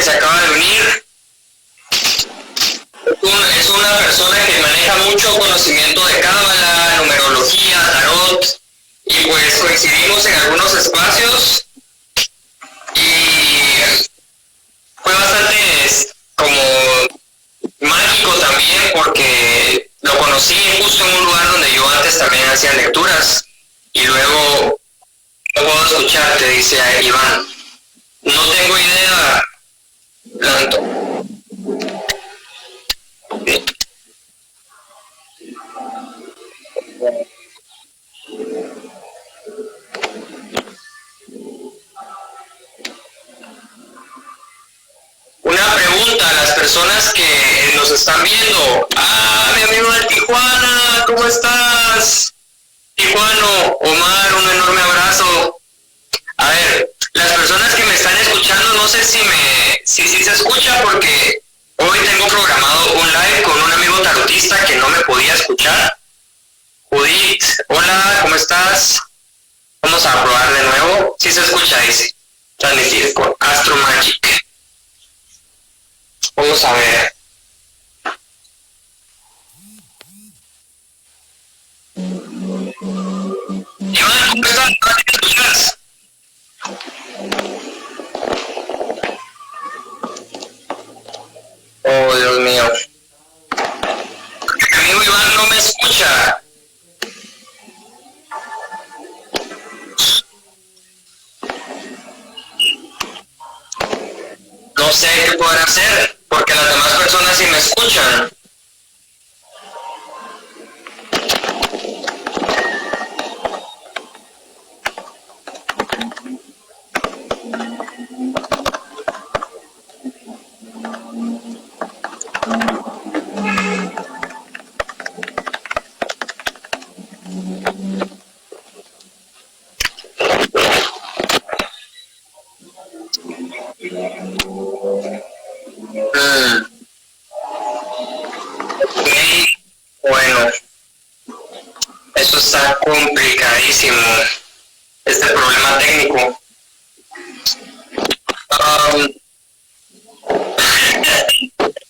se acaba de unir. Es una persona que maneja mucho conocimiento de cábala, numerología, tarot, y pues coincidimos en algunos espacios y fue bastante como mágico también porque lo conocí justo en un lugar donde yo antes también hacía lecturas y luego no puedo escucharte, dice Iván. No tengo idea, Lanto. Una pregunta a las personas que nos están viendo. Mi amigo de Tijuana, ¿cómo estás? Tijuano, Omar, un enorme abrazo. A ver, las personas que me están escuchando, no sé si se escucha porque hoy tengo programado un live con un amigo tarotista que no me podía escuchar. Judith, hola, ¿cómo estás? Vamos a probar de nuevo. Sí se escucha, dice. Transmitir con Astro Magic. Vamos a ver. Iván, ¿cómo estás? ¿No te escuchas? Oh, Dios mío. Mi amigo Iván no me escucha. No sé qué poder hacer, porque las demás personas sí me escuchan. Bueno, eso está complicadísimo, este problema técnico.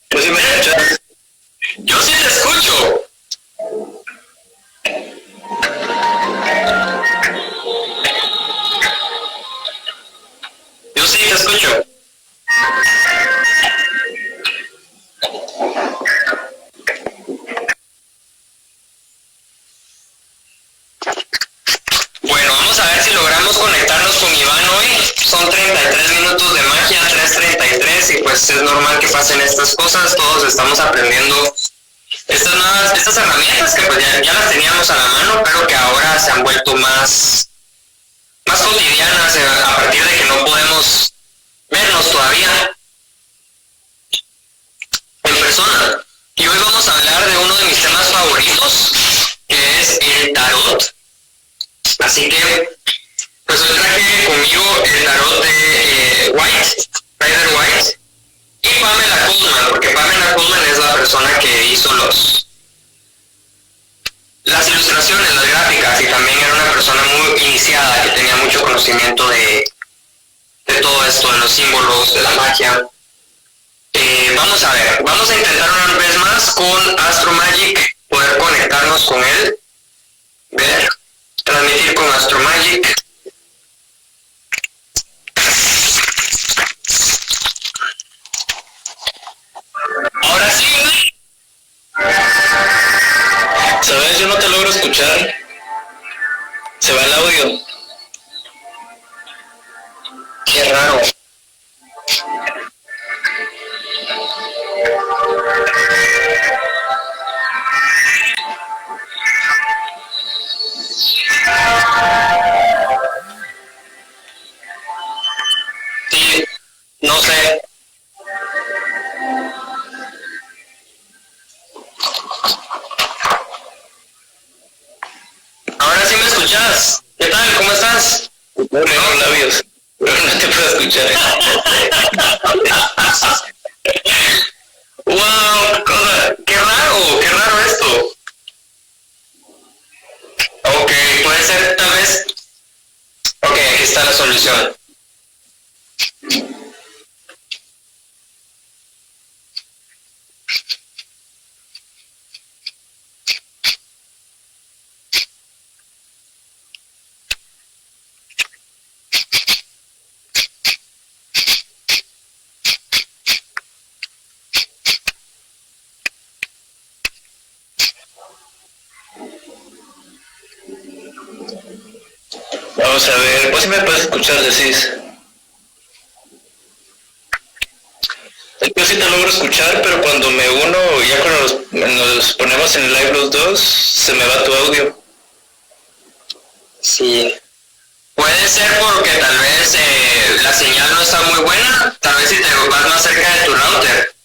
¿Tú sí me escuchas? Yo sí te escucho. Yo sí te escucho. Bueno, vamos a ver si logramos conectarnos con Iván hoy. Son 33 minutos de magia, 3:33, y pues es normal que pasen estas cosas. Todos estamos aprendiendo estas herramientas que pues ya las teníamos a la mano, pero que ahora se han vuelto más cotidianas a partir de que no podemos vernos todavía en persona. Y hoy vamos a hablar de uno de mis temas favoritos, que es el tarot. Así que, pues hoy traje conmigo el tarot de Rider White, y Pamela Colman, porque Pamela Colman es la persona que hizo las ilustraciones, las gráficas, y también era una persona muy iniciada, que tenía mucho conocimiento de todo esto, de los símbolos, de la magia. Vamos a ver, vamos a intentar una vez más con Astro Magic, poder conectarnos con él, ver, transmitir con Astro Magic. Ahora sí, ¿sabes? Yo no te logro escuchar, se va el audio. Qué raro. Sí, no sé. Ahora sí me escuchas. ¿Qué tal? ¿Cómo estás? Pone los labios, pero no te puedo escuchar. Wow, qué raro esto. Ok, puede ser tal vez. Ok, aquí está la solución. Vamos a ver, pues si me puedes escuchar, decís. Yo sí te logro escuchar, pero cuando me uno, ya cuando nos ponemos en el live los dos, se me va tu audio. Sí. Puede ser porque tal vez la señal no está muy buena, tal vez si te vas más cerca de tu router.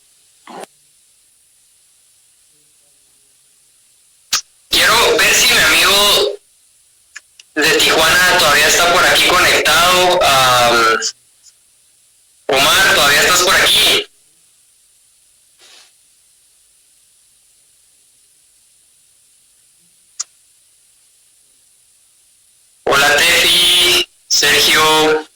Quiero ver si mi amigo de Tijuana todavía está por aquí conectado. Omar, ¿todavía estás por aquí? Hola Tefi, Sergio.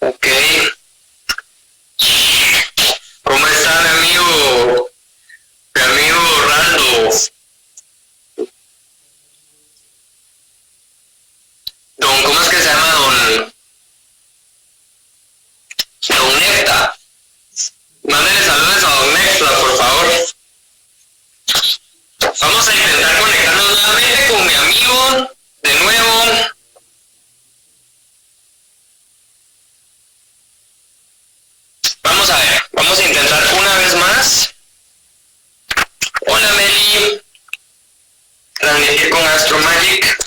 Ok. ¿Cómo está mi amigo? Mi amigo Raldo. ¿Cómo es que se llama Don Necta? Mándale saludos a Don Necta, por favor. Vamos a intentar conectarnos nuevamente con mi amigo. De nuevo. Vamos a ver, vamos a intentar una vez más. Hola Meli. Transmitir con Astro Magic.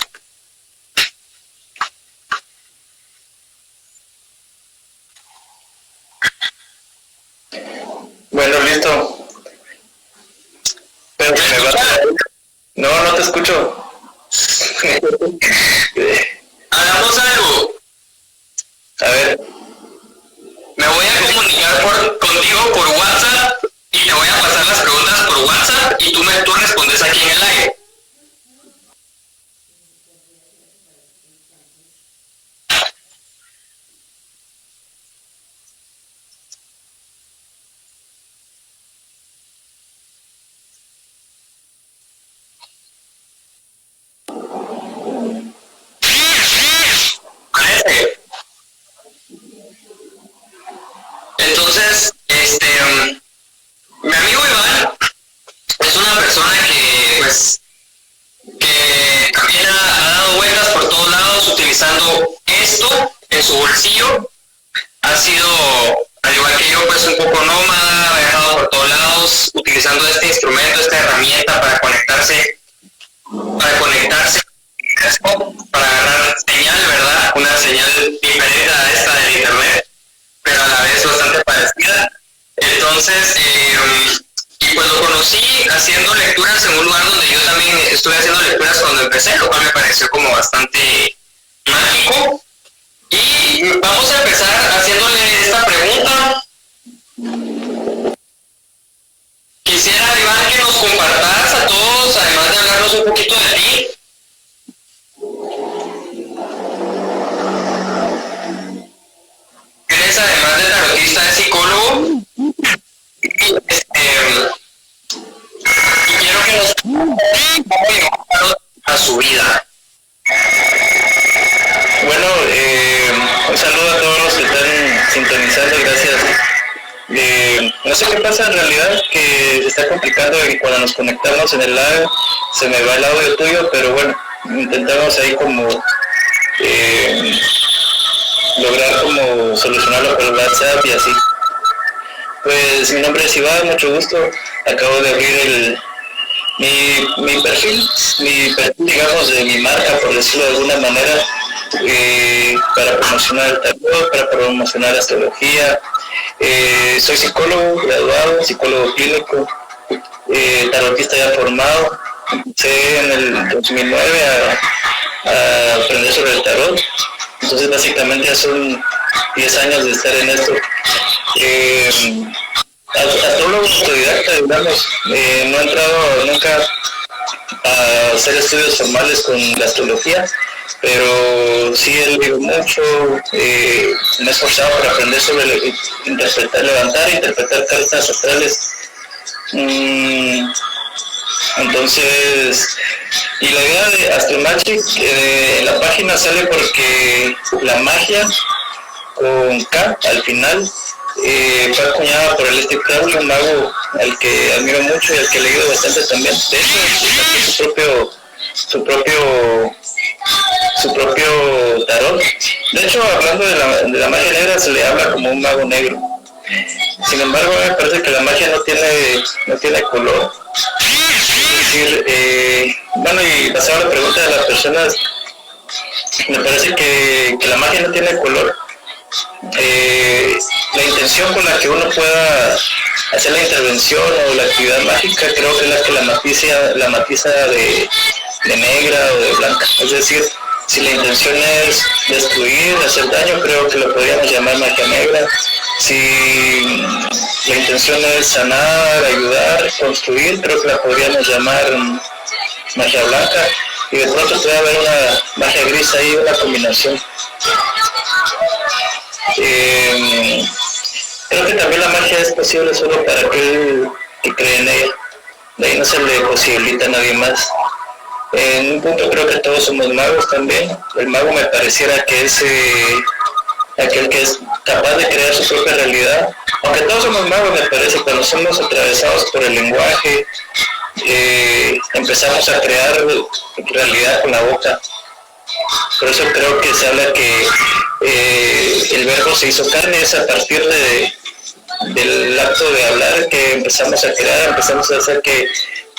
Bueno, listo. Pero me va. No, no te escucho. Hagamos algo. A ver. Me voy a comunicar contigo por WhatsApp y te voy a pasar las preguntas por WhatsApp y tú respondes aquí en el live. Entonces, mi amigo Iván es una persona que también ha dado vueltas por todos lados utilizando esto en su bolsillo. Ha sido, al igual que yo, pues un poco nómada, ha viajado por todos lados utilizando este instrumento, esta herramienta para conectarse, para agarrar señal, ¿verdad? Una señal diferente a esta del internet, pero a la vez bastante parecida. Entonces, y pues lo conocí haciendo lecturas en un lugar donde yo también estuve haciendo lecturas cuando empecé, lo cual me pareció como bastante mágico. Y vamos a empezar haciéndole esta pregunta. Quisiera, Iván, que nos compartas a todos, además de hablarnos un poquito de ti. Eres, además de tarotista, es psicólogo. Y quiero que nos compartas a su vida. Bueno, un saludo a todos los que están sintonizando, gracias. No sé qué pasa en realidad, que se está complicando y cuando nos conectamos en el live se me va el audio tuyo, pero bueno, intentamos ahí como lograr como solucionarlo por WhatsApp y así. Pues mi nombre es Iván, mucho gusto. Acabo de abrir mi perfil, digamos, de mi marca, por decirlo de alguna manera, para promocionar el tarot, para promocionar la astrología. Soy psicólogo graduado, psicólogo clínico, tarotista ya formado. Empecé en el 2009 a aprender sobre el tarot. Entonces básicamente ya son 10 años de estar en esto. Astrólogo autodidacta, digamos, no he entrado nunca a hacer estudios formales con la astrología, pero sí he leído mucho, me he esforzado por aprender sobre interpretar cartas astrales. Entonces, y la idea de Astromagic, en la página sale porque la magia con K al final fue acuñada por el Steve Krauss, un mago al que admiro mucho y al que he leído bastante también. De hecho, sacó su propio tarot. De hecho, hablando de la magia negra, se le habla como un mago negro. Sin embargo, me parece que la magia no tiene color. Es decir, bueno, y pasaba la pregunta de las personas, me parece que la magia no tiene color. La intención con la que uno pueda hacer la intervención o la actividad mágica, creo que es la que la matiza de negra o de blanca. Es decir, si la intención es destruir, hacer daño, creo que lo podríamos llamar magia negra. Si la intención es sanar, ayudar, construir, creo que la podríamos llamar magia blanca. Y de pronto puede haber una magia gris ahí, una combinación. Creo que también la magia es posible solo para aquel que cree en ella. De ahí no se le posibilita a nadie más. En un punto creo que todos somos magos también. El mago me pareciera que es aquel que es capaz de crear su propia realidad. Aunque todos somos magos, me parece, cuando somos atravesados por el lenguaje, empezamos a crear realidad con la boca. Por eso creo que se habla que el verbo se hizo carne, es a partir del acto de hablar que empezamos a crear, empezamos a hacer que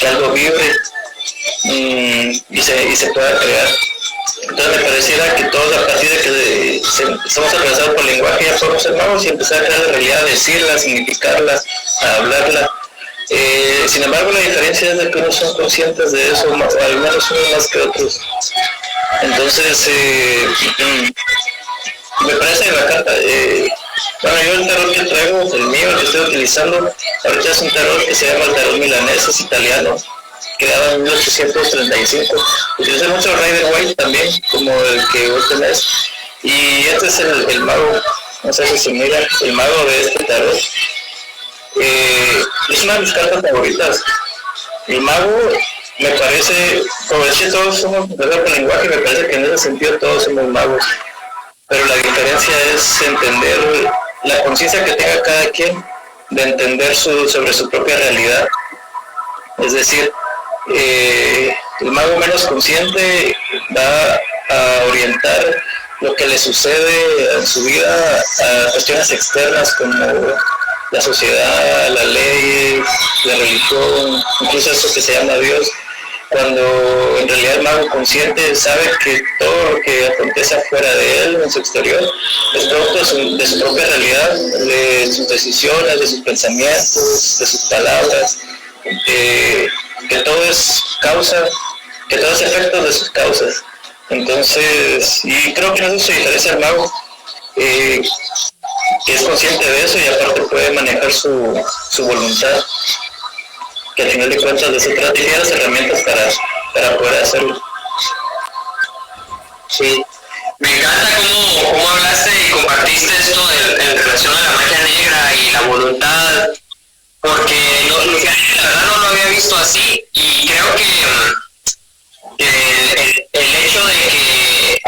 algo vibre y se pueda crear. Entonces me pareciera que todos, a partir de que estamos atravesados por el lenguaje, ya podemos ser magos y empezar a crear la realidad, decirla, significarla, a hablarla. Sin embargo, la diferencia es de que unos son conscientes de eso, o al menos unos más que otros. Entonces, me parece la carta. Bueno, yo el tarot que traigo, el mío, el que estoy utilizando, ahorita es un tarot que se llama el tarot milanés, es italiano, creado en 1835. Utilicé mucho Rider Waite también, como el que vos tenés. Y este es el mago, no sé si se mira, el mago de este tarot. Es una de mis cartas favoritas. El mago me parece, como decía, todos somos de con lenguaje, me parece que en ese sentido todos somos magos. Pero la diferencia es entender la conciencia que tenga cada quien de entender sobre su propia realidad. Es decir, el mago menos consciente va a orientar lo que le sucede en su vida a cuestiones externas como la sociedad, la ley, la religión, incluso eso que se llama Dios, cuando en realidad el mago consciente sabe que todo lo que acontece afuera de él, en su exterior, es producto de su propia realidad, de sus decisiones, de sus pensamientos, de sus palabras, que todo es causa, que todo es efecto de sus causas. Entonces, y creo que eso se diferencia al mago, que es consciente de eso y aparte puede manejar su voluntad, que al final de cuentas de eso trata y tiene las herramientas para poder hacerlo. Sí, me encanta cómo hablaste y compartiste esto en relación a la magia negra y la voluntad, porque la verdad no lo había visto así y creo que el hecho de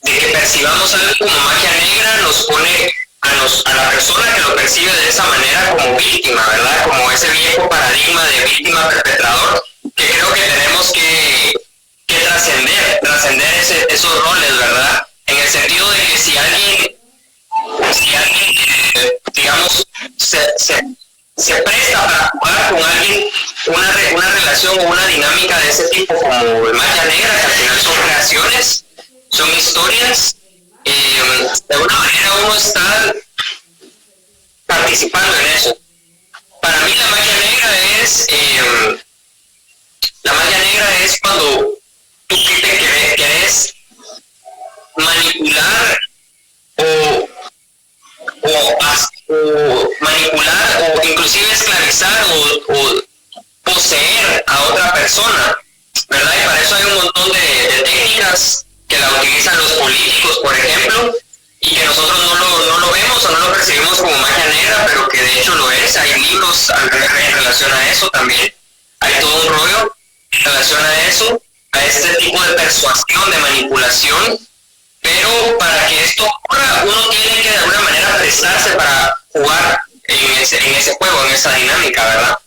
que percibamos algo como magia negra nos pone a la persona que lo percibe de esa manera como víctima, ¿verdad? Como ese viejo paradigma de víctima-perpetrador que creo que tenemos que trascender esos roles, ¿verdad? En el sentido de que si alguien digamos, se presta para jugar con alguien una relación o una dinámica de ese tipo como de magia negra, que al final son creaciones, son historias, de alguna manera uno está participando en eso. Para mí la magia negra es cuando tú querés manipular o manipular o inclusive esclavizar o poseer a otra persona, ¿verdad? Y para eso hay un montón de técnicas que la utilizan los políticos, por ejemplo, y que nosotros no lo vemos o no lo percibimos como magia negra, pero que de hecho lo es. Hay libros en relación a eso también, hay todo un rollo en relación a eso, a este tipo de persuasión, de manipulación, pero para que esto ocurra uno tiene que de alguna manera prestarse para jugar en ese juego, en esa dinámica, ¿verdad?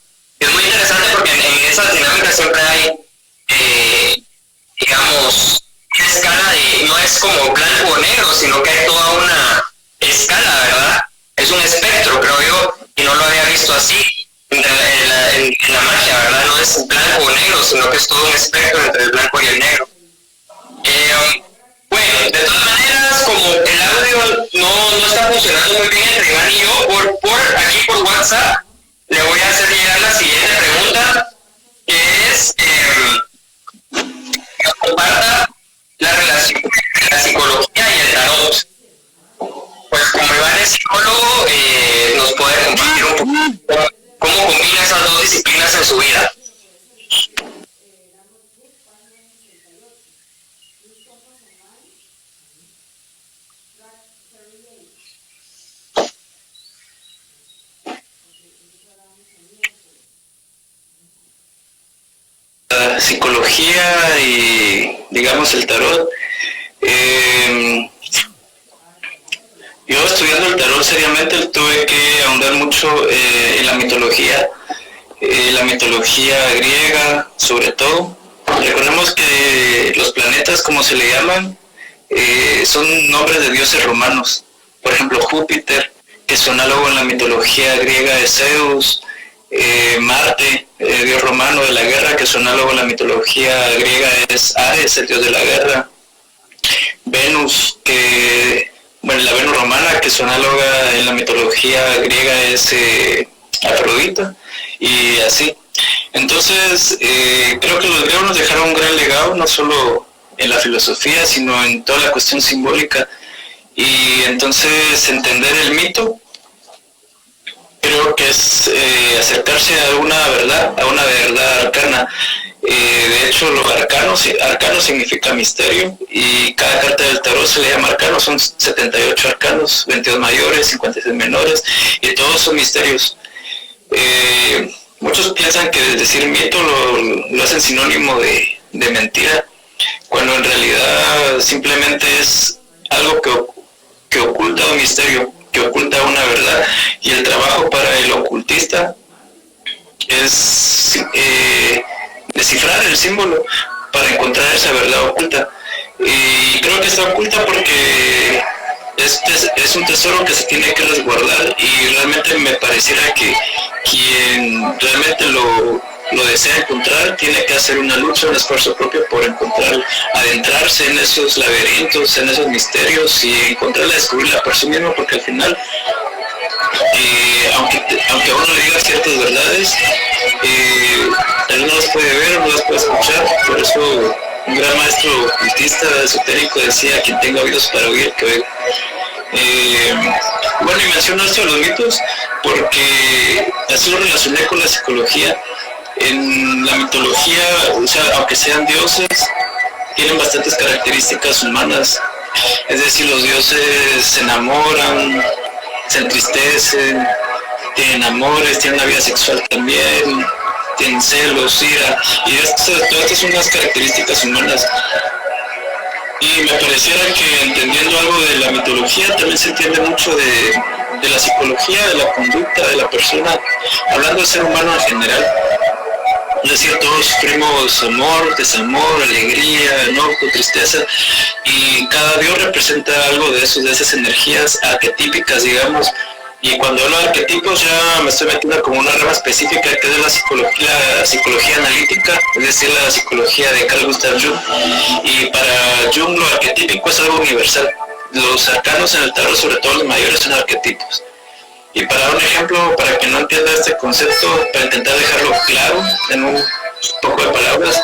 Es muy interesante porque en esas dinámicas siempre hay, digamos, una escala de, no es como blanco o negro, sino que hay toda una escala, ¿verdad? Es un espectro, creo yo, y no lo había visto así en la magia, ¿verdad? No es blanco o negro, sino que es todo un espectro entre el blanco y el negro. Bueno, de todas maneras, como el audio no está funcionando muy bien entre Iván y yo, aquí por WhatsApp, le voy a hacer llegar la siguiente pregunta, que es que comparta la relación entre la psicología y el tarot. Pues como Iván es psicólogo, nos puede compartir un poco cómo combina esas dos disciplinas en su vida. La psicología y, digamos, el tarot. Yo estudiando el tarot seriamente tuve que ahondar mucho en la mitología griega sobre todo. Recordemos que los planetas, como se le llaman, son nombres de dioses romanos. Por ejemplo, Júpiter, que es análogo en la mitología griega de Zeus, Marte, dios romano de la guerra, que es análogo en la mitología griega es Ares, el dios de la guerra. Venus, la Venus romana, que es análoga en la mitología griega es Afrodita, y así. Entonces, creo que los griegos nos dejaron un gran legado, no solo en la filosofía, sino en toda la cuestión simbólica. Y entonces, entender el mito, creo que es acercarse a una verdad arcana. De hecho, los arcano significa misterio, y cada carta del tarot se le llama arcano. Son 78 arcanos, 22 mayores, 56 menores, y todos son misterios. Muchos piensan que decir mito lo hacen sinónimo de mentira, cuando en realidad simplemente es algo que oculta un misterio, que oculta una verdad, y el trabajo para el ocultista es descifrar el símbolo para encontrar esa verdad oculta. Y creo que está oculta porque es un tesoro que se tiene que resguardar, y realmente me pareciera que quien realmente lo desea encontrar tiene que hacer una lucha, un esfuerzo propio por encontrar, adentrarse en esos laberintos, en esos misterios, y encontrarla, descubrirla por sí mismo, porque al final, aunque a uno le diga ciertas verdades, él no las puede ver, no las puede escuchar. Por eso un gran maestro ocultista esotérico decía: quien tenga oídos para oír, que oiga. Bueno, y menciono esto de los mitos porque así lo relacioné con la psicología. En la mitología, o sea, aunque sean dioses, tienen bastantes características humanas. Es decir, los dioses se enamoran, se entristecen, tienen amores, tienen una vida sexual también, tienen celos, ira, y todas estas son unas características humanas. Y me pareciera que entendiendo algo de la mitología también se entiende mucho de la psicología, de la conducta de la persona, hablando del ser humano en general. Es decir, todos sufrimos amor, desamor, alegría, enojo, tristeza, y cada dios representa algo de eso, de esas energías arquetípicas, digamos. Y cuando hablo de arquetipos ya me estoy metiendo como una rama específica, que es la psicología analítica, es decir, la psicología de Carl Gustav Jung. Y para Jung lo arquetípico es algo universal. Los arcanos en el tarot, sobre todo los mayores, son arquetipos. Y para dar un ejemplo, para que no entienda este concepto, para intentar dejarlo claro en un poco de palabras,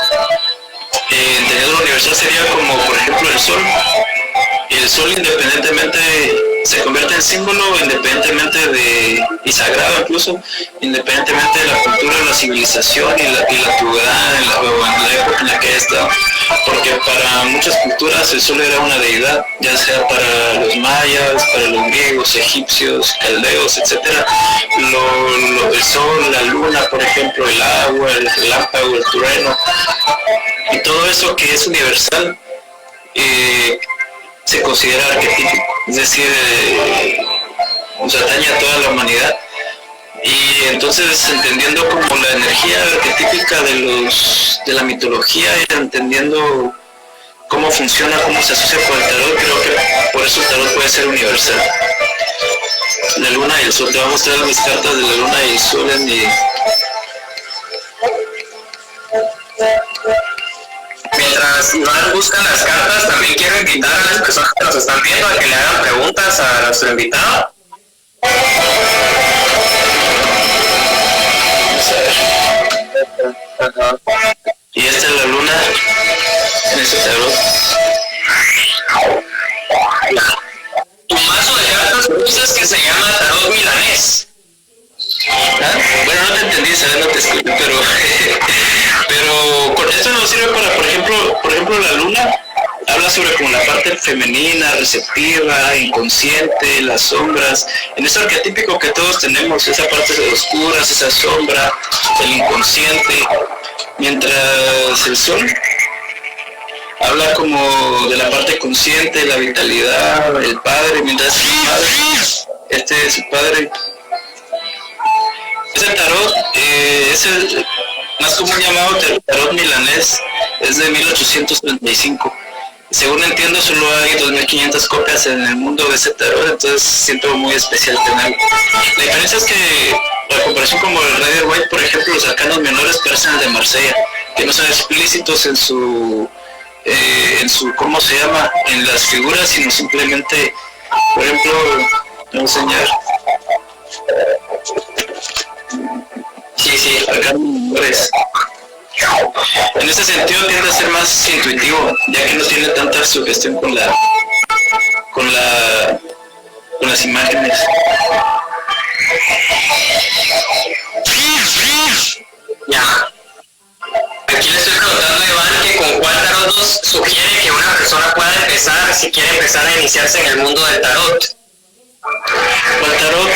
entendiendo lo universal sería como, por ejemplo, el sol. El sol, independientemente, se convierte en símbolo independientemente y sagrado incluso, independientemente de la cultura, la civilización y la antigüedad, en la época en la que haya estado. Porque para muchas culturas el sol era una deidad, ya sea para los mayas, para los griegos, egipcios, caldeos, etc. El sol, la luna, por ejemplo, el agua, el relámpago, el trueno, y todo eso que es universal, se considera arquetípico. Es decir, nos atañe a toda la humanidad. Y entonces entendiendo como la energía arquetípica de la mitología y entendiendo cómo funciona, cómo se asocia con el tarot, creo que por eso el tarot puede ser universal. La luna y el sol, te voy a mostrar mis cartas de la luna y el sol en mi... Mientras Iván busca las cartas, también quiero invitar a las personas que nos están viendo a que le hagan preguntas a nuestro invitado. Y esta es la luna en este tarot. Tu mazo de cartas dices que se llama tarot milanés. ¿Ah? Bueno, no te entendí, ¿sabes? No te escuché, pero con esto nos sirve para, por ejemplo, la luna habla sobre como la parte femenina, receptiva, inconsciente, las sombras, en ese arquetípico que todos tenemos, esa parte de oscuras, esa sombra, el inconsciente, mientras el sol habla como de la parte consciente, la vitalidad, el padre, mientras el padre, este es el padre. Ese tarot es el más común llamado tarot milanés, es de 1835. Según entiendo, solo hay 2.500 copias en el mundo de ese tarot, entonces siento muy especial tenerlo. La diferencia es que, la comparación como el Rider White, por ejemplo, los arcanos menores parecen el de Marsella, que no son explícitos en su, ¿cómo se llama?, en las figuras, sino simplemente, por ejemplo, voy a enseñar. Sí, arcanos menores. En ese sentido tiende a ser más intuitivo, ya que no tiene tanta sugestión con las imágenes. Ya. Aquí le estoy preguntando a Iván que con cuál tarot nos sugiere que una persona pueda empezar si quiere empezar a iniciarse en el mundo del tarot. El tarot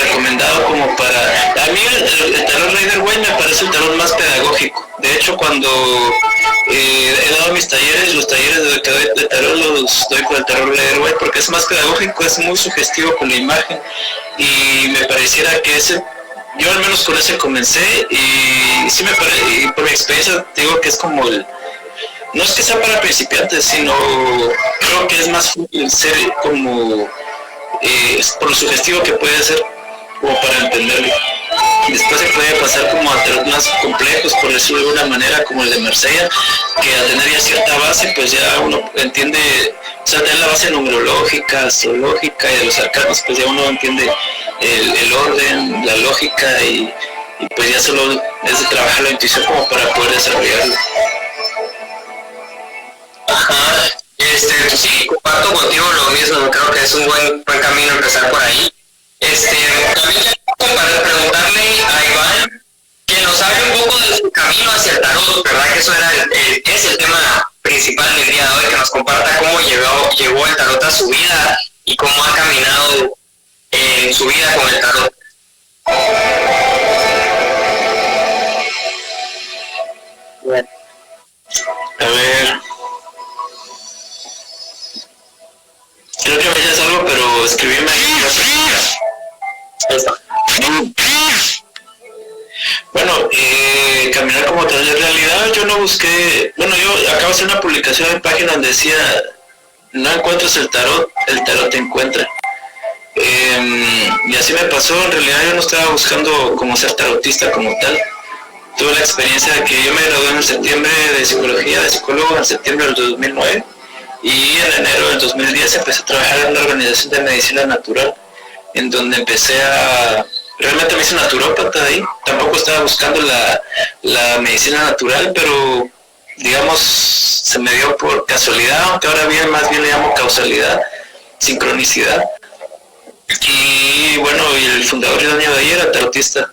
recomendado como para... A mí el tarot Rider White me parece el tarot más pedagógico. De hecho, cuando he dado mis talleres, los talleres de tarot los doy con el tarot Rider White porque es más pedagógico, es muy sugestivo con la imagen y me pareciera que yo al menos con ese comencé y sí me parece, y por mi experiencia digo que es como no es que sea para principiantes, sino creo que es más fácil ser como... por lo sugestivo que puede ser como para entenderlo. Después se puede pasar como a tarot más complejos, por decirlo de alguna manera, como el de Marsella, que al tener ya cierta base, pues ya uno entiende, o sea, tener la base numerológica, astrológica y de los arcanos, pues ya uno entiende el orden, la lógica y pues ya solo es de trabajar la intuición como para poder desarrollarlo. Ajá. Sí, comparto contigo lo mismo, creo que es un buen camino empezar por ahí. También quiero preguntarle a Iván que nos hable un poco de su camino hacia el tarot, ¿verdad? Que eso es el tema principal del día de hoy, que nos comparta cómo llegó el tarot a su vida y cómo ha caminado en su vida con el tarot. A ver... Creo que me dices algo, pero escribíme ahí. Bueno, caminar como tal. En realidad yo no busqué... Bueno, yo acabo de hacer una publicación en página donde decía no encuentras el tarot te encuentra. Y así me pasó. En realidad yo no estaba buscando como ser tarotista como tal. Tuve la experiencia de que yo me gradué en septiembre de psicología, de psicólogo en septiembre del 2009. Y en enero del 2010 empecé a trabajar en una organización de medicina natural, en donde realmente me hice naturópata ahí. Tampoco estaba buscando la medicina natural, pero digamos se me dio por casualidad, aunque ahora más bien le llamo causalidad, sincronicidad. Y bueno, y el fundador y dueño de ahí era tarotista.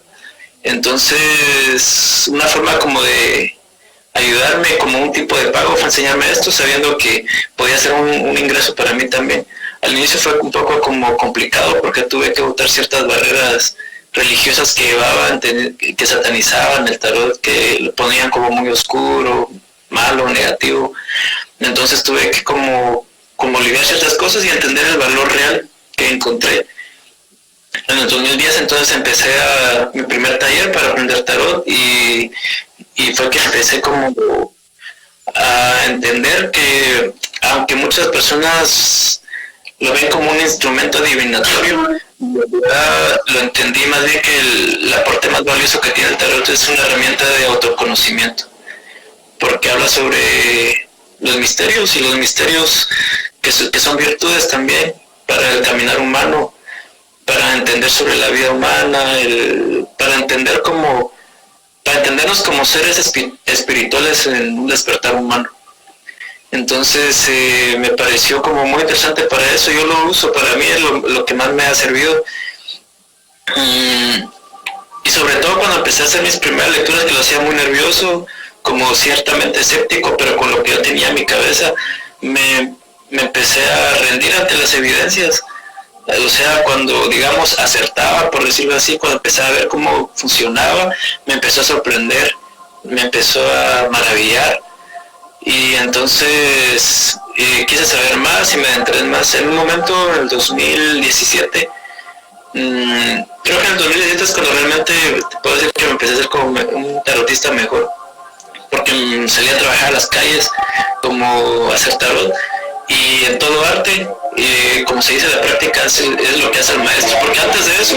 Entonces, una forma como de ayudarme como un tipo de pago fue enseñarme esto, sabiendo que podía ser un ingreso para mí también. Al inicio fue un poco como complicado porque tuve que botar ciertas barreras religiosas que llevaban, que satanizaban el tarot, que lo ponían como muy oscuro, malo, negativo. Entonces tuve que como lidiar ciertas cosas y entender el valor real que encontré. En el 2010 entonces empecé mi primer taller para aprender tarot y fue que empecé como a entender que aunque muchas personas lo ven como un instrumento adivinatorio, lo entendí más bien que el aporte más valioso que tiene el tarot es una herramienta de autoconocimiento, porque habla sobre los misterios y los misterios que son virtudes también para el caminar humano, para entender sobre la vida humana, para entendernos como seres espirituales en un despertar humano. Entonces me pareció como muy interesante para eso. Yo lo uso, para mí es lo que más me ha servido. Y sobre todo cuando empecé a hacer mis primeras lecturas, que lo hacía muy nervioso, como ciertamente escéptico, pero con lo que yo tenía en mi cabeza, me empecé a rendir ante las evidencias. O sea, cuando, digamos, acertaba, por decirlo así, cuando empecé a ver cómo funcionaba, me empezó a sorprender, me empezó a maravillar. Y entonces quise saber más y me adentré más. En un momento, en el 2017, creo que en el 2017 es cuando realmente te puedo decir que me empecé a ser como un tarotista mejor, porque salí a trabajar a las calles como a hacer tarot, y en todo arte, como se dice, la práctica es lo que hace el maestro, porque antes de eso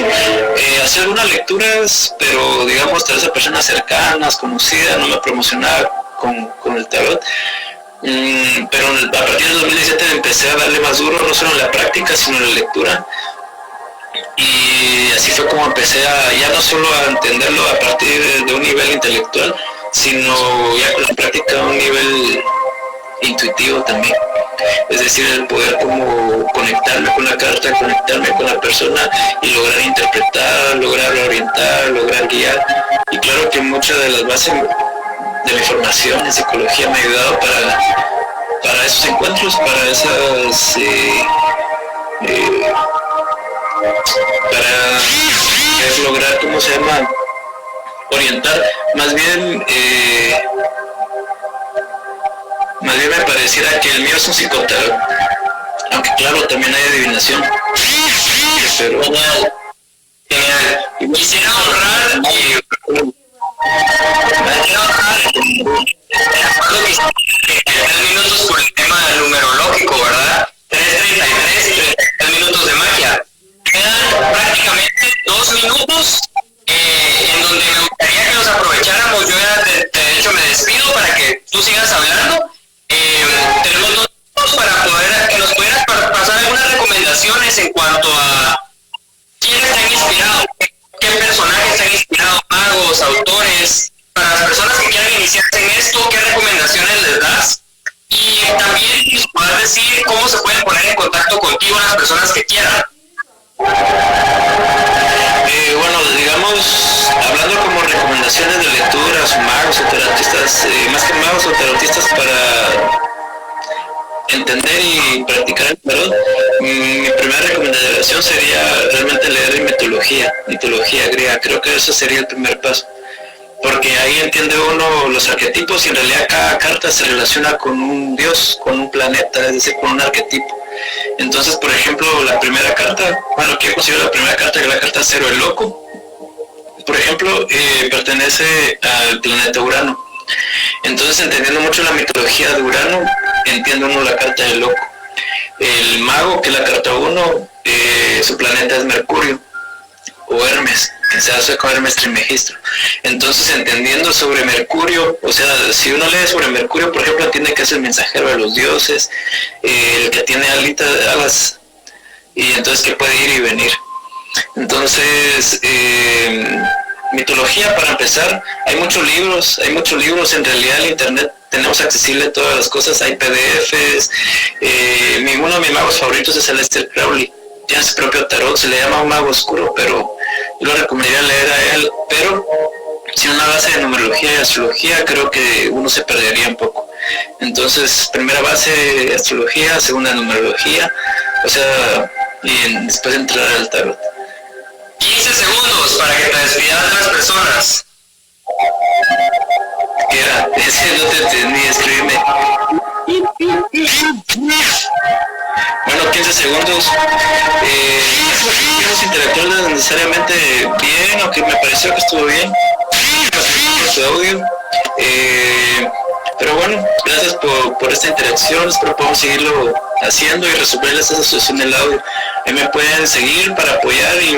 hacía algunas lecturas, pero digamos tal vez a personas cercanas, conocidas, no me promocionaba con el tarot. Pero a partir del 2017 empecé a darle más duro, no solo en la práctica, sino en la lectura. Y así fue como empecé ya no solo a entenderlo a partir de un nivel intelectual, sino ya con la práctica a un nivel intuitivo también. Es decir, el poder como conectarme con la carta, conectarme con la persona y lograr interpretar, lograr orientar, lograr guiar. Y claro que muchas de las bases de mi formación en psicología me ha ayudado para esos encuentros, para esas para lograr, ¿cómo se llama?, orientar. Más bien me pareciera que el mío es un psicotarot, aunque claro, también hay adivinación, pero quisiera ahorrar minutos por el tema numerológico, ¿verdad? 3:33, 3 minutos de magia. Quedan prácticamente 2 minutos en donde me gustaría que los aprovecháramos. Yo ya de hecho me despido para que tú sigas hablando. Tenemos 2 minutos para poder que nos pudieras pasar algunas recomendaciones en cuanto a quiénes te han inspirado, qué personajes te han inspirado, magos, autores, para las personas que quieran iniciarse en esto, qué recomendaciones les das. Y también nos puedas decir cómo se pueden poner en contacto contigo las personas que quieran. Bueno, digamos, hablando como recomendaciones de lecturas, magos o tarotistas, más que magos o tarotistas para entender y practicar el tarot, mi primera recomendación sería realmente leer mitología griega. Creo que eso sería el primer paso, porque ahí entiende uno los arquetipos y en realidad cada carta se relaciona con un dios, con un planeta, es decir, con un arquetipo. Entonces, por ejemplo, la primera carta, bueno, que yo considero la primera carta, que es la carta 0, el loco, por ejemplo, pertenece al planeta Urano. Entonces, entendiendo mucho la mitología de Urano, entiende uno la carta del loco. El mago, que es la carta 1, su planeta es Mercurio o Hermes, que se hace con Hermes Trismegisto. Entonces, entendiendo sobre Mercurio, o sea, si uno lee sobre Mercurio, por ejemplo, entiende que es el mensajero de los dioses, el que tiene alas, y entonces que puede ir y venir. Entonces, mitología, para empezar, hay muchos libros, en realidad en internet tenemos accesible todas las cosas, hay PDFs, uno de mis magos favoritos es Aleister Crowley, tiene su propio tarot, se le llama un mago oscuro, pero yo lo recomendaría leer a él, pero sin una base de numerología y astrología creo que uno se perdería un poco. Entonces, primera base astrología, segunda numerología, o sea, y después entrar al tarot. 15 segundos para que te despidas de las personas. Era, ese no te entendí, escríbeme. Bueno, 15 segundos. Queremos interactuar necesariamente bien, aunque me pareció que estuvo bien. Su audio. Pero bueno, gracias por esta interacción, espero podamos seguirlo haciendo y resolver esta situación del audio. Me pueden seguir para apoyar y